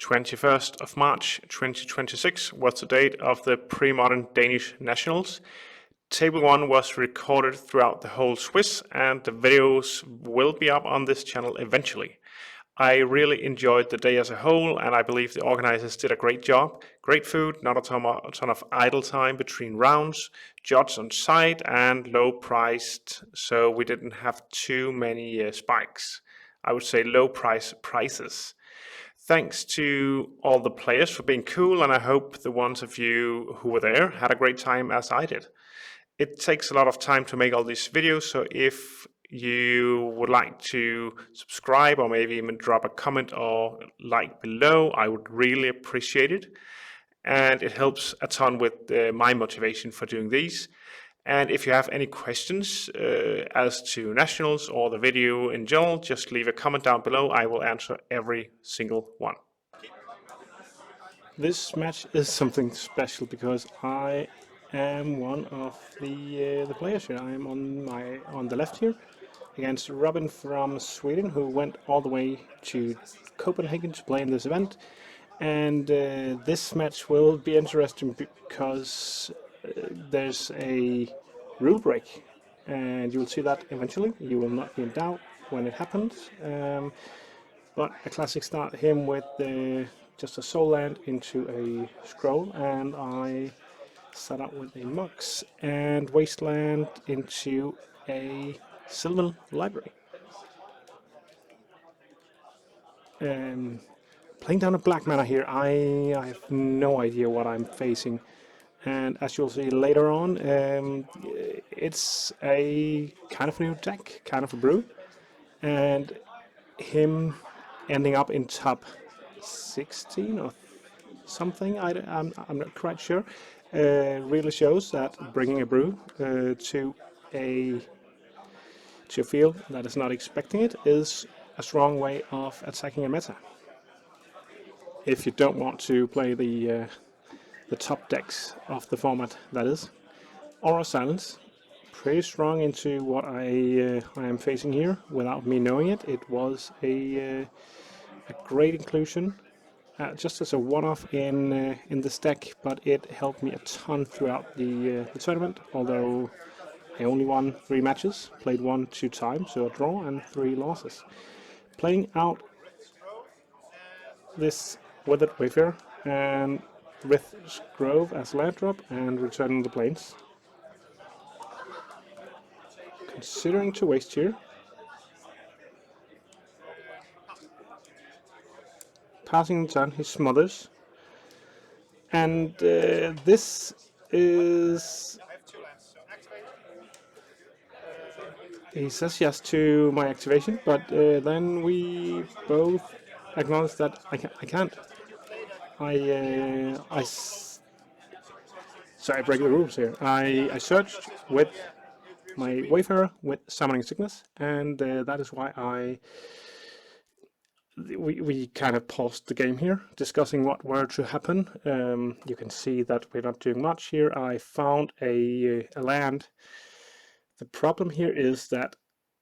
21st of March 2026 was the date of the Premodern Danish Nationals. Table 1 was recorded throughout the whole Swiss, and the videos will be up on this channel eventually. I really enjoyed the day as a whole, and I believe the organizers did a great job. Great food, not a ton of idle time between rounds, judges on site, and low priced, so we didn't have too many spikes. I would say low prices. Thanks to all the players for being cool, and I hope the ones of you who were there had a great time as I did. It takes a lot of time to make all these videos, so if you would like to subscribe or maybe even drop a comment or like below, I would really appreciate it. And it helps a ton with my motivation for doing these. And if you have any questions as to Nationals or the video in general, just leave a comment down below. I will answer every single one. This match is something special because I am one of the players here. I am on the left here against Robin from Sweden, who went all the way to Copenhagen to play in this event. And this match will be interesting because there's a rule break, and you'll see that eventually. You will not be in doubt when it happens. But a classic start, him with just a soul land into a scroll, and I start out with a Mux and Wasteland into a Sylvan Library. Playing down a black mana here, I have no idea what I'm facing. And as you'll see later on, it's a kind of new deck, kind of a brew. And him ending up in top 16 or something, I'm not quite sure, really shows that bringing a brew to a field that is not expecting it is a strong way of attacking a meta. If you don't want to play the top decks of the format, that is. Aura Silence, pretty strong into what I am facing here without me knowing it. It was a great inclusion, just as a one-off in this deck, but it helped me a ton throughout the tournament. Although I only won 3 matches, played 1 2 times, so a draw and 3 losses. Playing out this Withered Wayfarer and with Grove as land drop and returning the plains. Considering to waste here. Passing the turn, he smothers. And this is... He says yes to my activation, but then we both acknowledge that I can't. So I break the rules here. I searched with my Wayfarer with Summoning Sickness, and that is why we kind of paused the game here, discussing what were to happen. You can see that we're not doing much here. I found a land. The problem here is that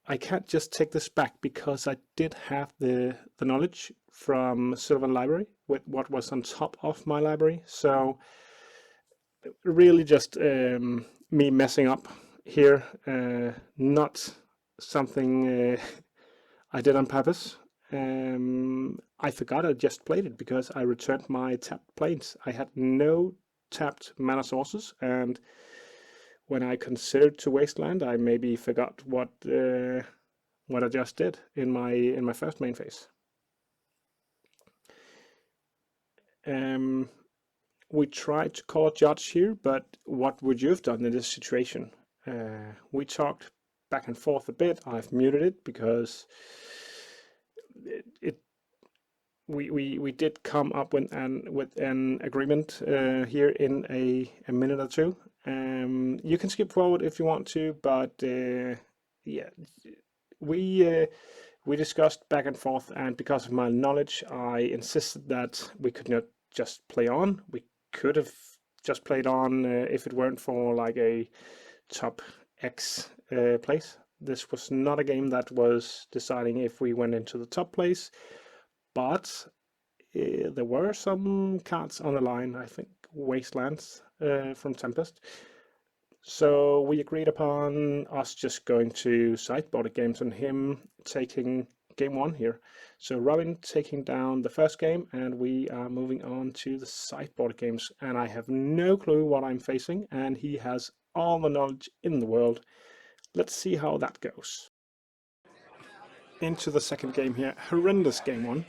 I can't just take this back because I did have the knowledge from Sylvan Library with what was on top of my library. So really just me messing up here, not something I did on purpose. I forgot I just played it because I returned my tapped plains. I had no tapped mana sources, and when I considered to wasteland, I maybe forgot what I just did in my first main phase. We tried to call a judge here, but what would you have done in this situation? We talked back and forth a bit. I've muted it because we did come up with an agreement here in a minute or two. You can skip forward if you want to, but yeah, we discussed back and forth, and because of my knowledge, I insisted that we could not just play on. We could have just played on if it weren't for like a top X place. This was not a game that was deciding if we went into the top place, but there were some cards on the line, I think Wastelands from Tempest. So we agreed upon us just going to sideboard games and him taking game one here. So Robin taking down the first game, and we are moving on to the sideboard games. And I have no clue what I'm facing, and he has all the knowledge in the world. Let's see how that goes. Into the second game here. Horrendous game one.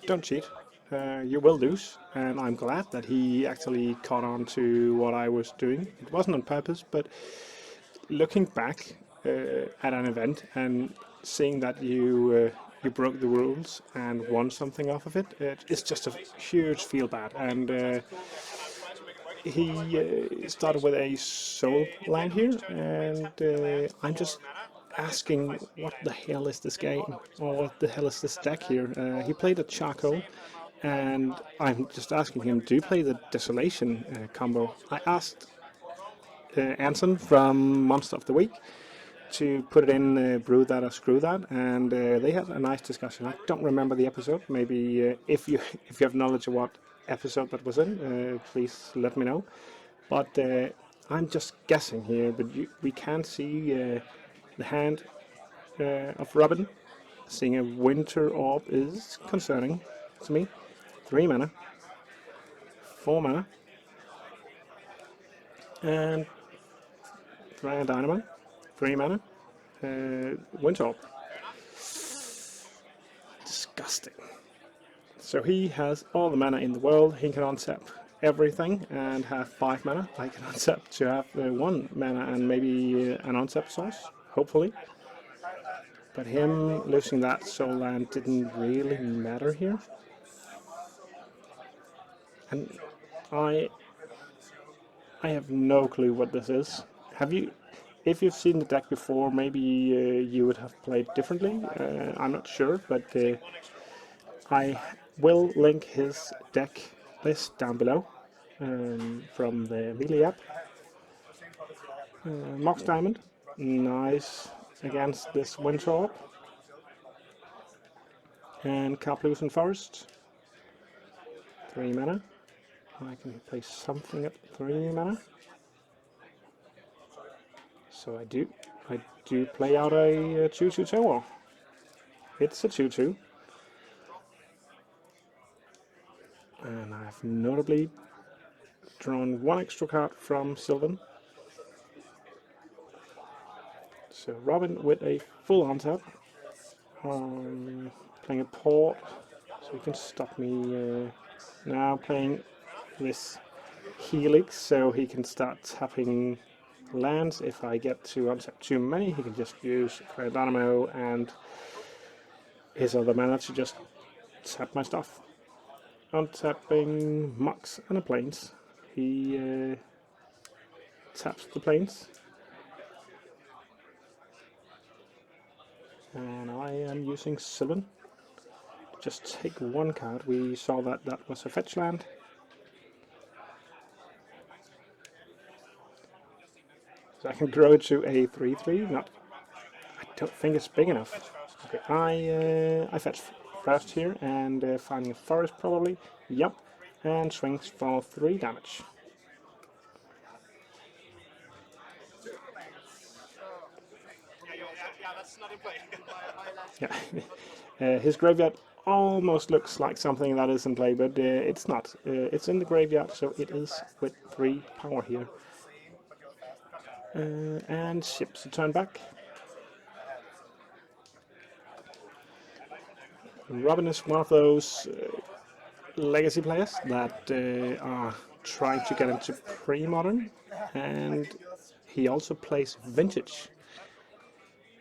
Don't cheat. You will lose, and I'm glad that he actually caught on to what I was doing. It wasn't on purpose, but looking back at an event and seeing that you broke the rules and won something off of it, it's just a huge feel bad. And he started with a soul land here, and I'm just asking what the hell is this game, or what the hell is this deck here. He played a charcoal, and I'm just asking him, do you play the Desolation combo? I asked Anson from Monster of the Week to put it in Brew That or Screw That, and they had a nice discussion. I don't remember the episode. Maybe if you if you have knowledge of what episode that was in, please let me know. But I'm just guessing here, but we can see the hand of Robin. Seeing a Winter Orb is concerning to me. 3 mana, 4 mana, and Dragon Dynamo, 3 mana, Winter Orb. Disgusting. So he has all the mana in the world. He can untap everything and have 5 mana. I can untap to have 1 mana and maybe an untap source, hopefully. But him losing that soul land didn't really matter here. And I have no clue what this is. Have you? If you've seen the deck before, maybe you would have played differently. I'm not sure, but I will link his deck list down below from the Melee app. Mox Diamond, nice against this Winter Orb. And Carplucent Forest, 3 mana. I can play something at 3 mana. So I do play out a 2/2 Tower. It's a 2/2. And I've notably drawn 1 extra card from Sylvan. So Robin with a full untap. Playing a port, so he can stop me now playing this Helix, so he can start tapping lands. If I get to untap too many, he can just use Dynamo and his other mana to just tap my stuff. Untapping Mox and a Plains. He taps the Plains. And I am using Sylvan. Just take 1 card. We saw that that was a fetch land. So I can grow it to a 3/3. I don't think it's big enough. Okay, I fetch first here and finding a forest probably. Yep, and swings for 3 damage. Yeah, his graveyard almost looks like something that is in play, but it's not. It's in the graveyard, so it is with 3 power here. And ships a turn back. Robin is one of those legacy players that are trying to get into pre-modern, and he also plays vintage.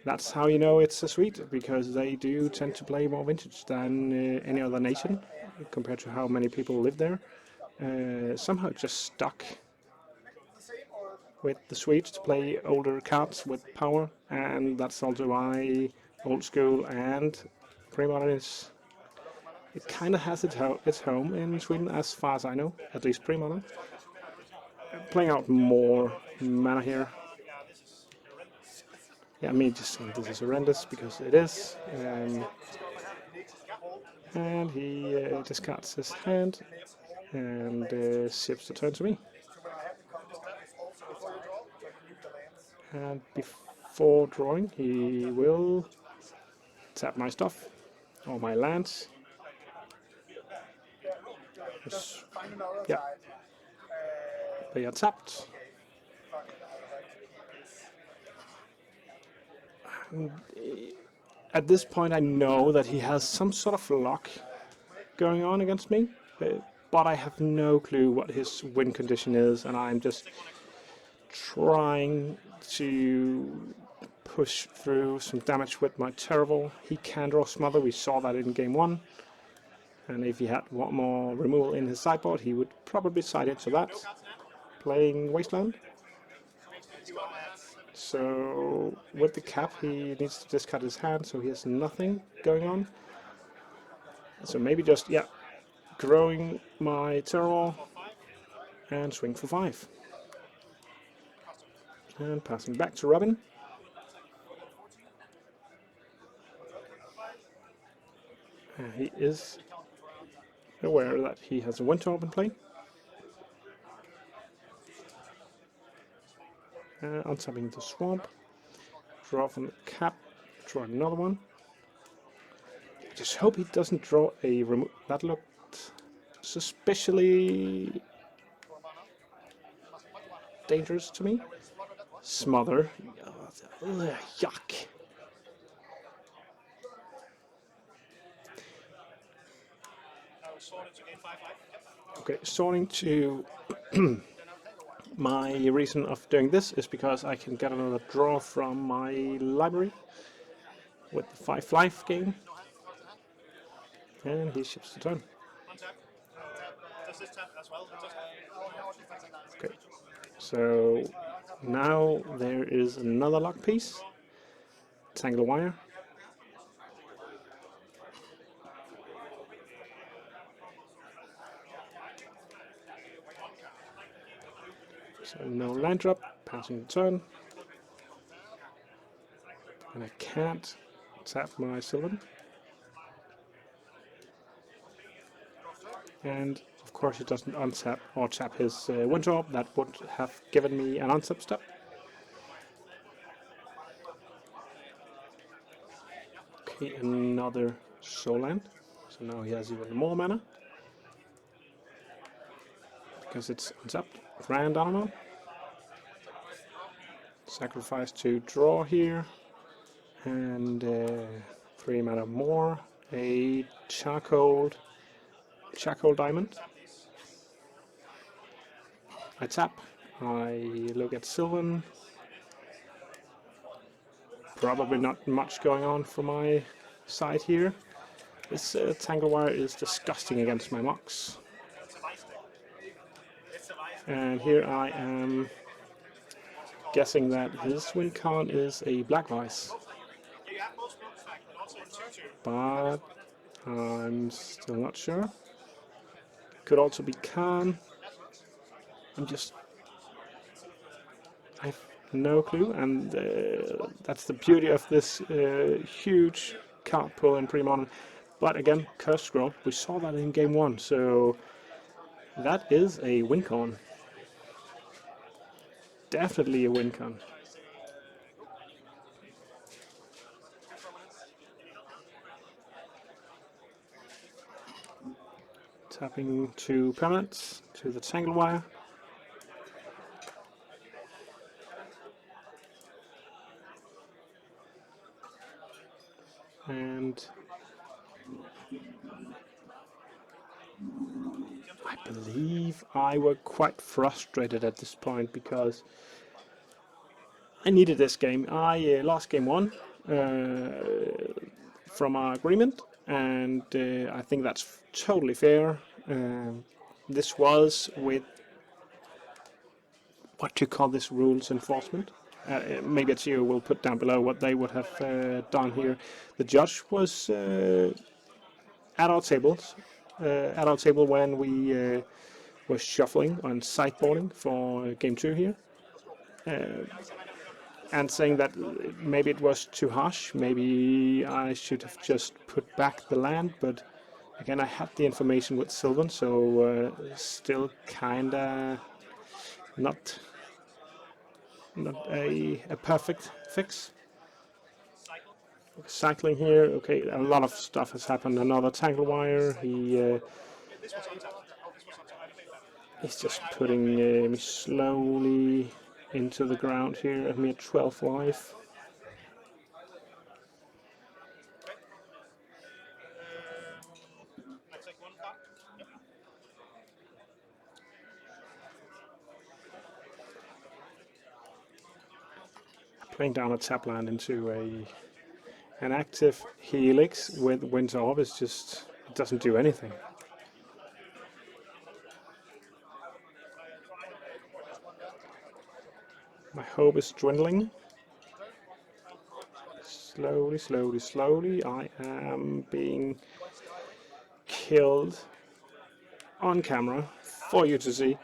That's how you know it's a suite, because they do tend to play more vintage than any other nation compared to how many people live there. Somehow just stuck with the Swedes to play older cards with power, and that's also why old school and pre-modern is. It kind of has its home in Sweden, as far as I know, at least pre-modern. Playing out more mana here. Yeah, me just saying this is horrendous because it is. And he discards his hand and shifts the turn to me. And before drawing, he will tap my stuff, or my lands. Yeah, they are tapped. And at this point, I know that he has some sort of luck going on against me, but I have no clue what his win condition is, and I'm just trying to push through some damage with my Terrible. He can draw Smother, we saw that in game 1, and if he had one more removal in his sideboard, he would probably side into that, playing Wasteland. So with the cap, he needs to discard his hand, so he has nothing going on. So maybe just, yeah, growing my Terror and swing for 5. And passing back to Robin. He is aware that he has a Winter Orb in play. Untapping the Swamp. Draw from the cap. Draw another one. I just hope he doesn't draw a removal. That looked suspiciously dangerous to me. Smother. Ugh, yuck. Okay, sorting to my reason of doing this is because I can get another draw from my library with the 5 life game. And he ships the turn. Okay, so now there is another lock piece. Tangle wire. So no land drop, passing the turn. And I can't tap my Sylvan. And of course he doesn't untap or tap his Winter Orb. That would have given me an untap step. Okay, another Soul Land. So now he has even more mana. Because it's untapped. Grand Animal. Sacrifice to draw here. And 3 mana more. A charcoal diamond. I tap. I look at Sylvan. Probably not much going on from my side here. This Tangle Wire is disgusting against my Mox. And here I am guessing that his win con is a Black Vice. But I'm still not sure. Could also be Khan. I have no clue, and that's the beauty of this huge card pool in Premodern. But again, Curse Scroll, we saw that in game 1, so that is a win con. Definitely a win con. Tapping 2 permanents to the Tangle Wire. And I believe I were quite frustrated at this point because I needed this game. I lost game 1 from our agreement, and I think that's totally fair. This was with what do you call this, rules enforcement. Maybe it's you will put down below what they would have done here. The judge was at our tables, at our table when we were shuffling and sideboarding for game 2 here, and saying that maybe it was too harsh. Maybe I should have just put back the land, but Again, I had the information with Sylvan, so still kinda not a perfect fix. Cycling here, okay, a lot of stuff has happened. Another tangle wire. He's just putting me slowly into the ground here. I'm at 12 life. Playing down a tapland into an active helix with Winter Orb is just, it doesn't do anything. My hope is dwindling. Slowly, slowly, slowly, I am being killed on camera for you to see.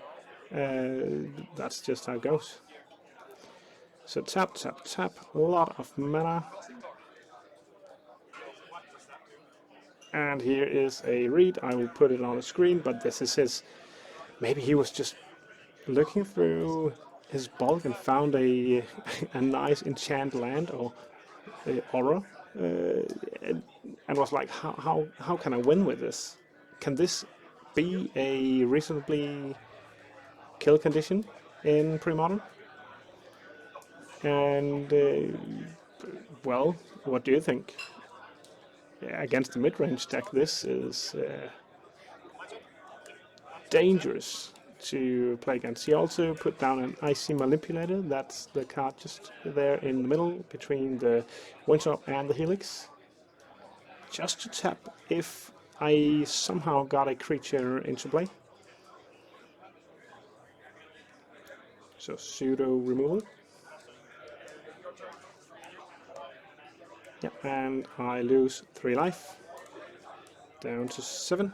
That's just how it goes. So tap, tap, tap, a lot of mana. And here is a read. I will put it on the screen, but this is his. Maybe he was just looking through his bulk and found a a nice enchant land or aura, and was like, how can I win with this? Can this be a reasonably kill condition in Premodern? And well, what do you think? Against the mid-range deck, this is dangerous to play against. He also put down an Icy Manipulator. That's the card just there in the middle between the Winter and the Helix. Just to tap if I somehow got a creature into play. So pseudo removal. Yeah, and I lose 3 life. Down to 7.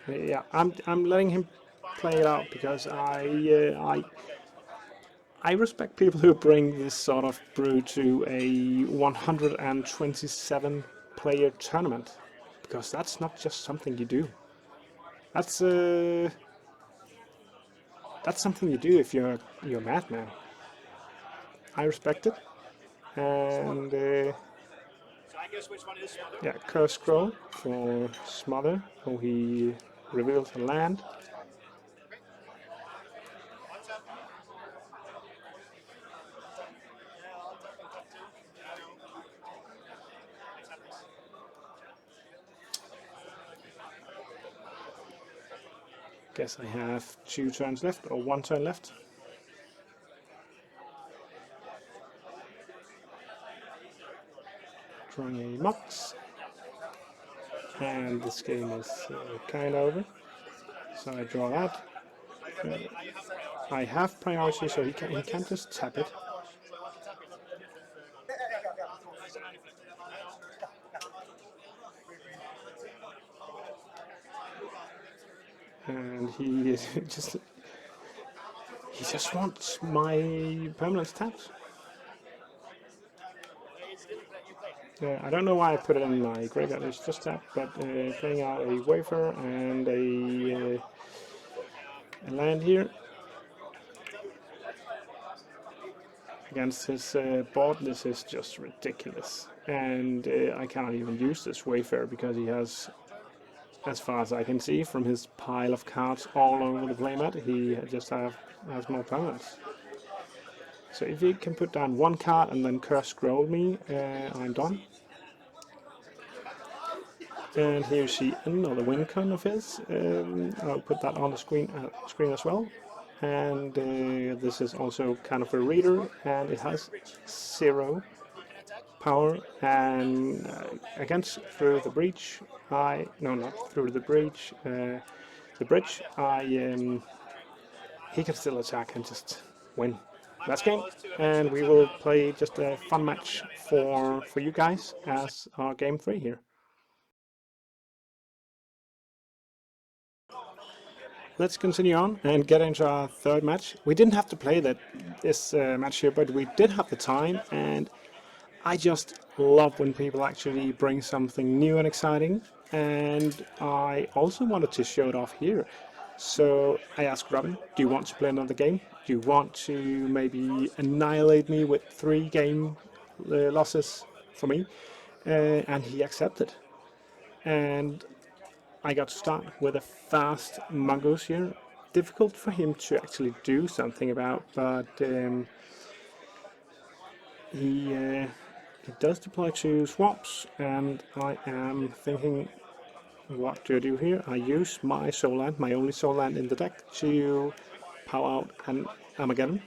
Yeah, I'm letting him play it out because I respect people who bring this sort of brew to a 127 player tournament, because that's not just something you do. That's something you do if you're a madman. I respect it, and yeah, Curse Scroll for Smother. Oh, he reveals the land. Guess I have 2 turns left, or 1 turn left. Drawing a Mox. And this game is kind of over. So I draw that. I have priority, so he can't just tap it. And he just wants my permanence tapped. I don't know why I put it in my graveyard. It's just tap, but playing out a wafer and a land here against his board. This is just ridiculous, and I cannot even use this Wayfarer because he has, as far as I can see from his pile of cards all over the playmat, he just has more permanents. So if he can put down 1 card and then Curse Scroll me, I'm done. And here you see another win con of his. I'll put that on the screen as well. And this is also kind of a reader, and it has 0 power. And against through the breach, not through the breach, the bridge. He can still attack and just win last game. And we will play just a fun match for you guys as our game 3 here. Let's continue on and get into our 3rd match. We didn't have to play this match here, but we did have the time, and I just love when people actually bring something new and exciting, and I also wanted to show it off here. So I asked Robin, do you want to play another game? Do you want to maybe annihilate me with 3 game losses for me? And he accepted. And I got to start with a fast mongoose here. Difficult for him to actually do something about, but he does deploy 2 swaps, and I am thinking, what do I do here? I use my soul land, my only soul land in the deck, to power out an Armageddon,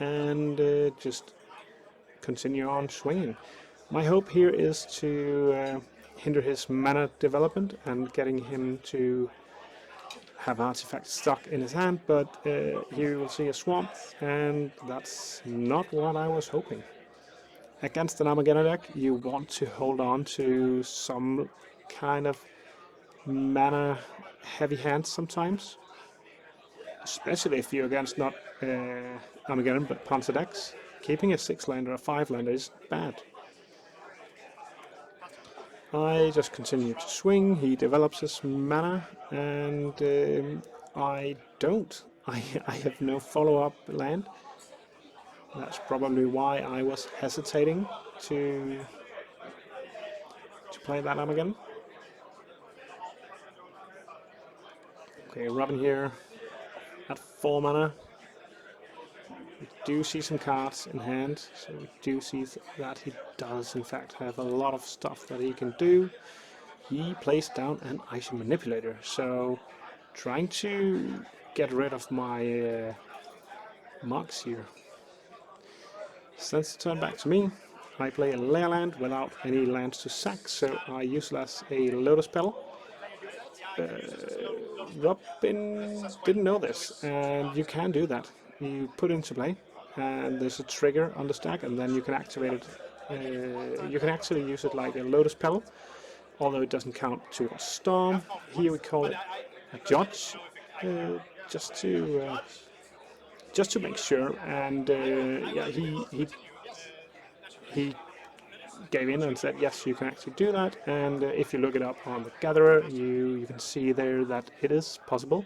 and just continue on swinging. My hope here is to hinder his mana development and getting him to have artifacts stuck in his hand, but here you will see a swamp, and that's not what I was hoping. Against an Armageddon deck, you want to hold on to some kind of mana heavy hands sometimes, especially if you're against not Armageddon but Panzer decks. Keeping a 6-lander or a 5-lander is bad. I just continue to swing, he develops his mana, and I don't. I have no follow-up land. That's probably why I was hesitating to play that Armageddon. Okay, Robin here at 4 mana. We do see some cards in hand, so we do see that he does in fact have a lot of stuff that he can do. He plays down an Ice Manipulator, so trying to get rid of my marks here. Since the turn back to me, I play a Lair land without any lands to sack, so I use it as a Lotus Petal. Robin didn't know this, and you can do that. You put it into play, and there's a trigger on the stack, and then you can activate it. You can actually use it like a Lotus Petal, although it doesn't count towards Storm. Here we call it a Judge, just to make sure. And yeah, he gave in and said yes, you can actually do that. And if you look it up on the Gatherer, you can see there that it is possible.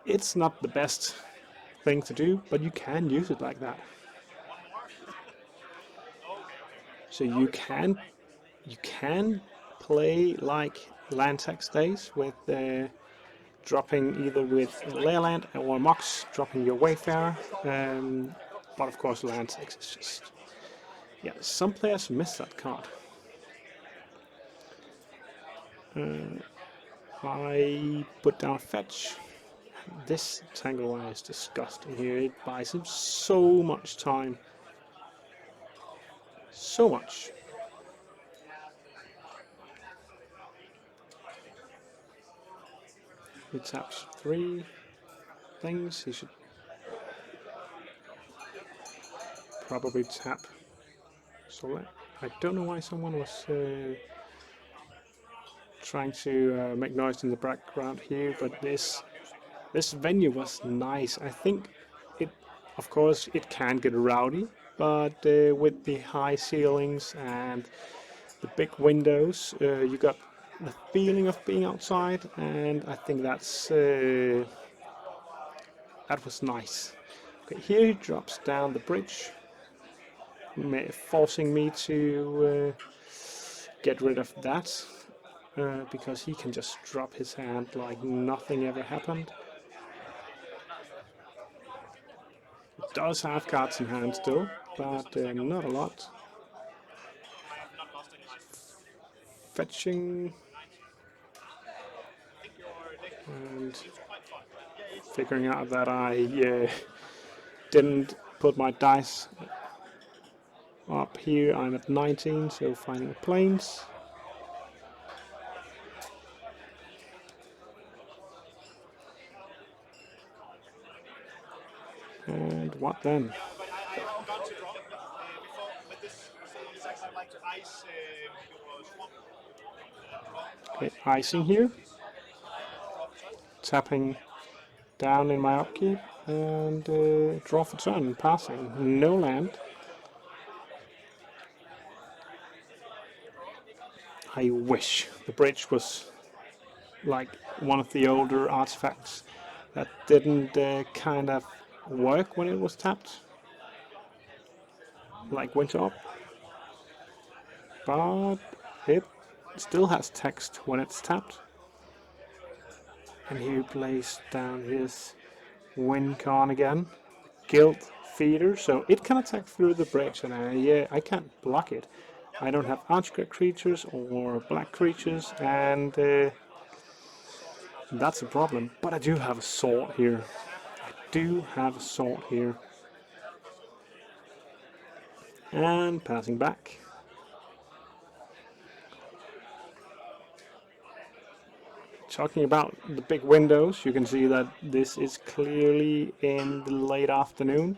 It's not the best thing to do, but you can use it like that. So you can play like land tax days with dropping either with Leyland or Mox, dropping your Wayfarer. But of course, land tax is just, yeah. Some players miss that card. I put down fetch. This Tangle Wire is disgusting here. It buys him so much time. So much. He taps 3 things. He should probably tap. So I don't know why someone was trying to make noise in the background here, but this venue was nice. I think it, of course, it can get rowdy, but with the high ceilings and the big windows, you got the feeling of being outside, and I think that was nice. Okay, here he drops down the bridge, forcing me to get rid of that, because he can just drop his hand like nothing ever happened. It does have cards in hand still, but not a lot. Fetching and figuring out that I didn't put my dice up here. I'm at 19, so finding planes. And what then? Okay, icing here. Tapping down in my upkeep and draw for turn, passing. No land. I wish the bridge was like one of the older artifacts that didn't kind of work when it was tapped, like Winter Orb, but it still has text when it's tapped. And here he plays down his Wincon again, Guild Feeder, so it can attack through the bridge, and I can't block it. I don't have archer creatures or black creatures, and that's a problem. But I do have a sword here. I do have a sword here. And passing back. Talking about the big windows, you can see that this is clearly in the late afternoon,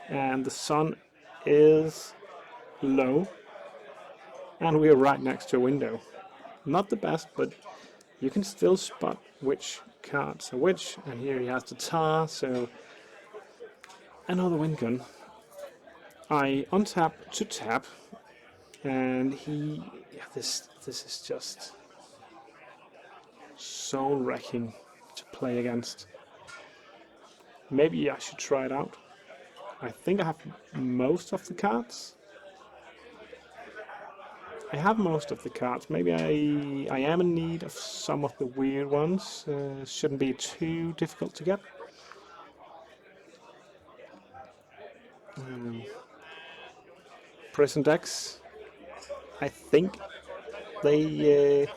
and the sun is low, and we are right next to a window. Not the best, but you can still spot which cards are which, and here he has the tar, so another wind gun. I untap to tap, and this is just soul wrecking to play against. Maybe I should try it out. I think I have most of the cards. I have most of the cards. Maybe I am in need of some of the weird ones. Shouldn't be too difficult to get. Prison decks. I think they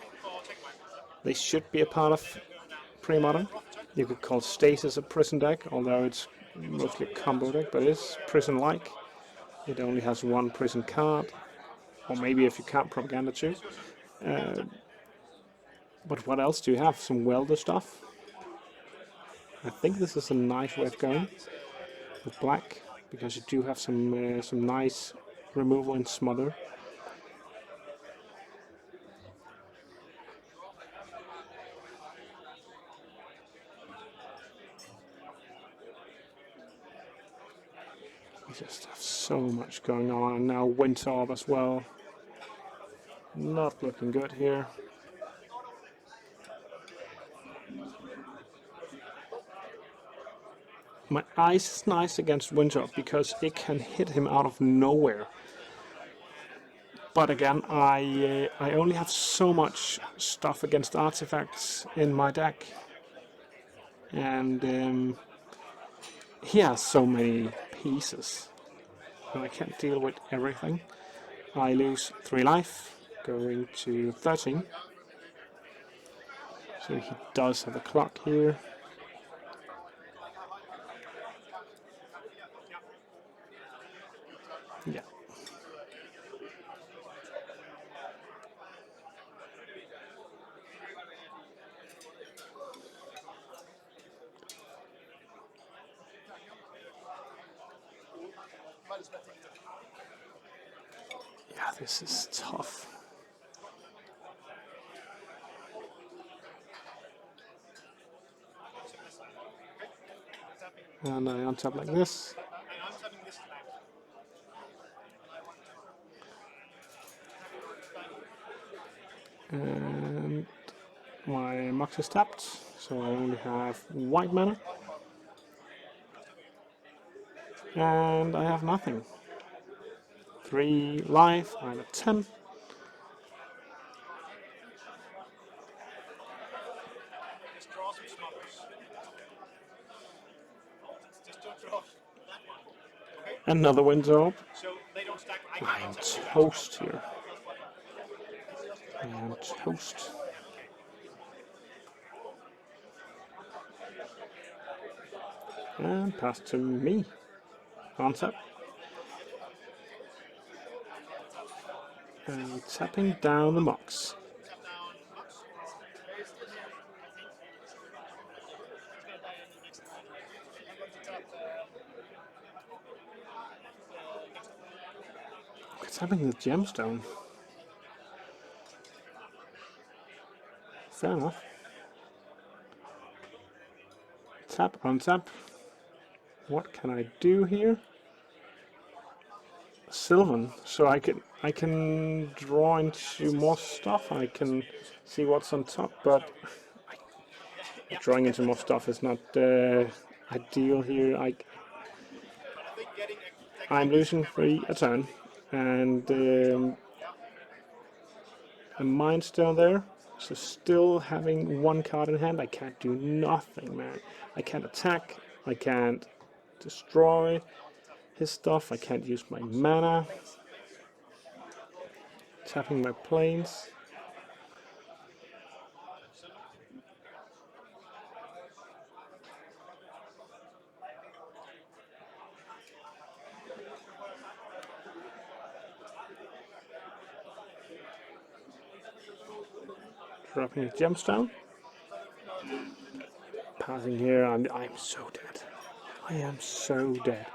should be a part of Premodern. You could call Stasis a prison deck, although it's mostly a combo deck, but it is prison-like. It only has one prison card, or maybe if you count Propaganda too. But what else do you have? Some welder stuff? I think this is a nice way of going with black, because you do have some nice removal and smother. We just have so much going on, and now Winter Orb as well. Not looking good here. My ice is nice against Winter Orb because it can hit him out of nowhere. But again, I only have so much stuff against artifacts in my deck, and he has so many pieces, and I can't deal with everything. I lose 3 life, going to 13. So he does have a clock here. Yeah. Yeah, this is tough. And I untap like this. And my max is tapped, so I only have white mana. And I have nothing. 3 life, I'm at 10. Another Winter Orb. I am toast here. I am toast. And pass to me. Untap. And tapping down the Mox. Tapping the gemstone. Fair enough. Tap, untap. What can I do here? Sylvan, so I can draw into more stuff. I can see what's on top, but drawing into more stuff is not ideal here. I'm losing 3 a turn, and a mine's down there. So still having 1 card in hand, I can't do nothing, man. I can't attack. I can't destroy his stuff. I can't use my mana. Tapping my planes. Dropping a gemstone. Passing here, I'm so dead. I am so dead.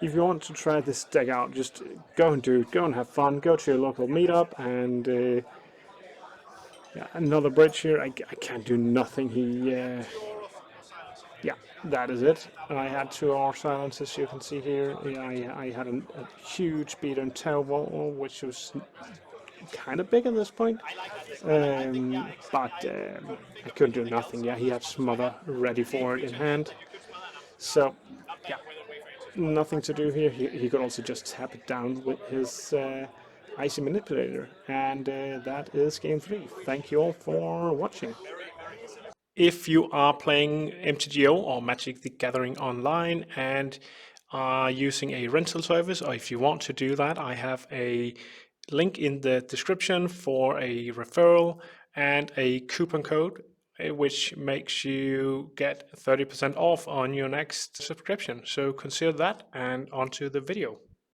If you want to try this deck out, just go and do it. Go and have fun. Go to your local meetup and yeah, another bridge here. I can't do nothing. Yeah, that is it. I had 2 R silences, you can see here. Yeah, I had a huge beat on Terrageddon, which was kind of big at this point. But I couldn't do nothing. Yeah, he had Smother ready for it in hand. So, yeah, nothing to do here. He could also just tap it down with his Icy Manipulator. And that is game 3. Thank you all for watching. If you are playing MTGO or Magic the Gathering online and are using a rental service, or if you want to do that, I have a link in the description for a referral and a coupon code which makes you get 30% off on your next subscription. So consider that, and onto the video.